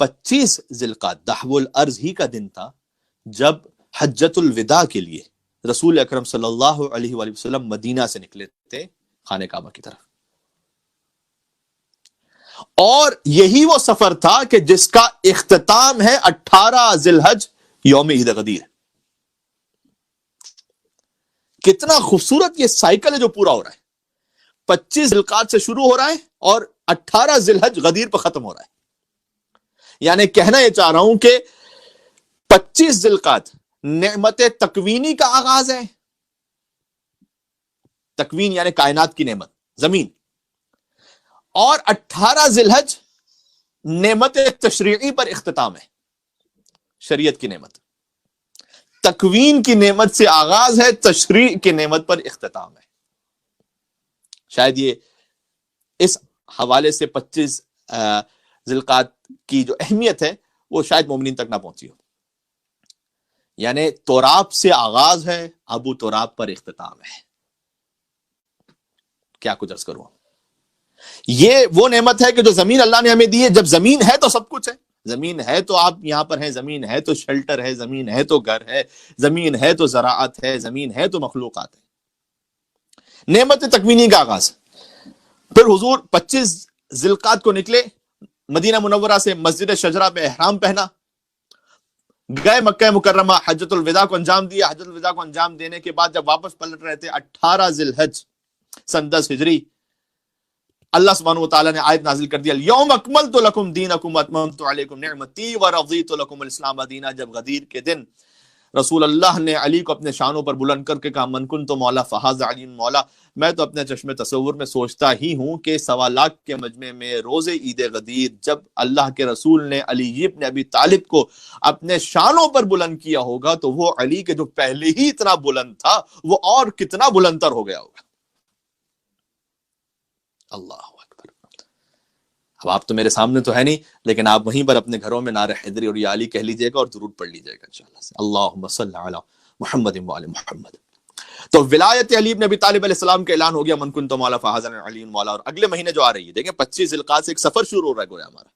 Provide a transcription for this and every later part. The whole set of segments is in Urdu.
25 ذوالقعدہ دحو الارض ہی کا دن تھا جب حجۃ الوداع کے لیے رسول اکرم صلی اللہ علیہ وآلہ وسلم مدینہ سے نکلے تھے خانہ کعبہ کی طرف. اور یہی وہ سفر تھا کہ جس کا اختتام ہے 18 ذی الحج یوم عید غدیر. کتنا خوبصورت یہ سائیکل ہے جو پورا ہو رہا ہے. 25 ذوالقعدہ سے شروع ہو رہا ہے اور 18 ذی الحج غدیر پر ختم ہو رہا ہے. یعنی کہنا یہ چاہ رہا ہوں کہ 25 ذوالقعدہ نعمت تکوینی کا آغاز ہے. تکوین یعنی کائنات کی نعمت زمین. اور 18 ذی الحج نعمت تشریعی پر اختتام ہے, شریعت کی نعمت. تکوین کی نعمت سے آغاز ہے, تشریع کی نعمت پر اختتام ہے. شاید یہ اس حوالے سے 25 ذوالقعدہ کی جو اہمیت ہے وہ شاید مومنین تک نہ پہنچی ہو. یعنی توراب سے آغاز ہے, ابو توراب پر اختتام ہے. کیا کچھ عرض کروں. یہ وہ نعمت ہے کہ جو زمین اللہ نے ہمیں دی ہے. جب زمین ہے تو سب کچھ ہے. زمین ہے تو آپ یہاں پر ہیں, زمین ہے تو شیلٹر ہے, زمین ہے تو گھر ہے, زمین ہے تو زراعت ہے, زمین ہے تو مخلوقات ہے. نعمت تکوینی کا آغاز. پھر حضور 25 ذوالقعدہ کو نکلے, مدینہ منورہ سے مسجد شجرہ پہ احرام پہنا, گئے مکہ مکرمہ, حجۃ الوداع کو انجام دیا. حجۃ الوداع کو انجام دینے کے بعد جب واپس پلٹ رہے تھے 18 ذی الحج سن 10 ہجری, اللہ سبحانہ وتعالی نے آیت نازل کر دیا, اليوم اکملت لکم دینکم واتممت علیکم نعمتی ورضیت لکم الاسلام دینا. جب غدیر کے دن رسول اللہ نے علی کو اپنے شانوں پر بلند کر کے کہا, من کنت مولا فہذا علی مولا. میں تو اپنے چشم تصور میں سوچتا ہی ہوں کہ 1.25 لاکھ کے مجمع میں روز عید غدیر جب اللہ کے رسول نے علی ابن ابی طالب کو اپنے شانوں پر بلند کیا ہوگا تو وہ علی کے جو پہلے ہی اتنا بلند تھا وہ اور کتنا بلندتر ہو گیا ہوگا. اللہ اکبر. اب آپ تو میرے سامنے تو ہے نہیں, لیکن آپ وہیں پر اپنے گھروں میں نعرہ حیدری اور یا علی کہہ لیجئے گا اور درود پڑھ لیجئے گا انشاءاللہ سے. اللہم صلی علی محمد وآل محمد. تو ولایت علی بن ابی طالب علیہ السلام کا اعلان ہو گیا, من کنت مولا فہذا علی مولا. اور اگلے مہینے جو آ رہی ہے دیکھیں 25 ذوالقعدہ سے ایک سفر شروع ہو رہا ہے گویا ہمارا.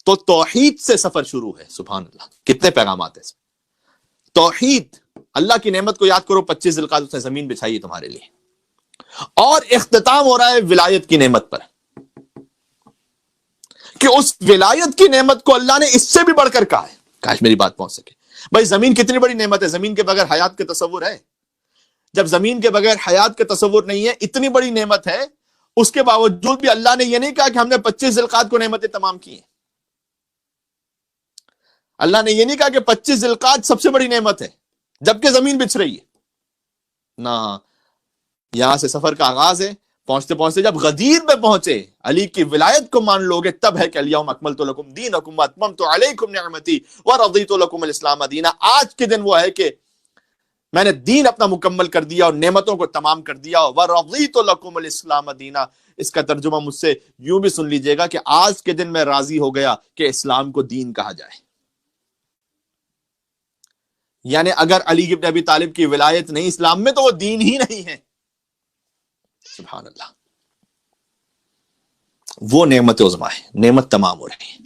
تو توحید سے سفر شروع ہے. سبحان اللہ, کتنے پیغامات ہیں. توحید, اللہ کی نعمت کو یاد کرو. 25 ذوالقعدہ سے زمین بچھائی ہے تمہارے لیے, اور اختتام ہو رہا ہے ولایت کی نعمت پر, کہ اس ولایت کی نعمت کو اللہ نے اس سے بھی بڑھ کر کہا ہے. کاش میری بات پہنچ سکے. بھائی زمین کتنی بڑی نعمت ہے. زمین کے بغیر حیات کے تصور ہے. جب زمین کے بغیر حیات کے تصور نہیں ہے, اتنی بڑی نعمت ہے, اس کے باوجود بھی اللہ نے یہ نہیں کہا کہ ہم نے 25 ذوالقعدہ کو نعمتیں تمام کی ہیں. اللہ نے یہ نہیں کہا کہ 25 ذوالقعدہ سب سے بڑی نعمت ہے جبکہ زمین بچھ رہی ہے. نہ, یہاں سے سفر کا آغاز ہے. پہنچتے پہنچتے جب غدیر میں پہنچے, علی کی ولایت کو مان لوگے, تب ہے کہ الیوم اکملت لکم دینکم واتممت علیکم نعمتی ورضیت لکم الاسلام دینا. آج کے دن وہ ہے کہ میں نے دین اپنا مکمل کر دیا اور نعمتوں کو تمام کر دیا. ورضیت لکم الاسلام دینا, اس کا ترجمہ مجھ سے یوں بھی سن لیجئے گا کہ آج کے دن میں راضی ہو گیا کہ اسلام کو دین کہا جائے. یعنی اگر علی ابن ابی طالب کی ولایت نہیں اسلام میں تو وہ دین ہی نہیں ہے. سبحان اللہ. وہ نعمت عظمیٰ ہے, نعمت تمام ہو رہی ہے.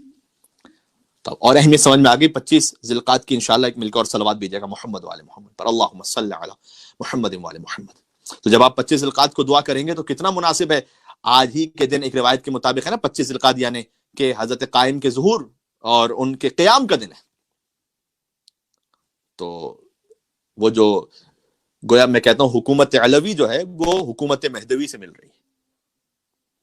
اور اہمیت سمجھ میں آ گئی. 25 ذوالقعدہ کی انشاءاللہ ایک مل کر اور صلوات بھیجیے گا محمد وعلی محمد پر, اللہم صلی علی محمد وعلی محمد. تو جب آپ 25 ذوالقعدہ کو دعا کریں گے تو کتنا مناسب ہے. آج ہی کے دن ایک روایت کے مطابق ہے نا 25 ذوالقعدہ, یعنی کہ حضرت قائم کے ظہور اور ان کے قیام کا دن ہے. تو وہ جو گویا میں کہتا ہوں حکومت علوی جو ہے وہ حکومت مہدوی سے مل رہی ہے.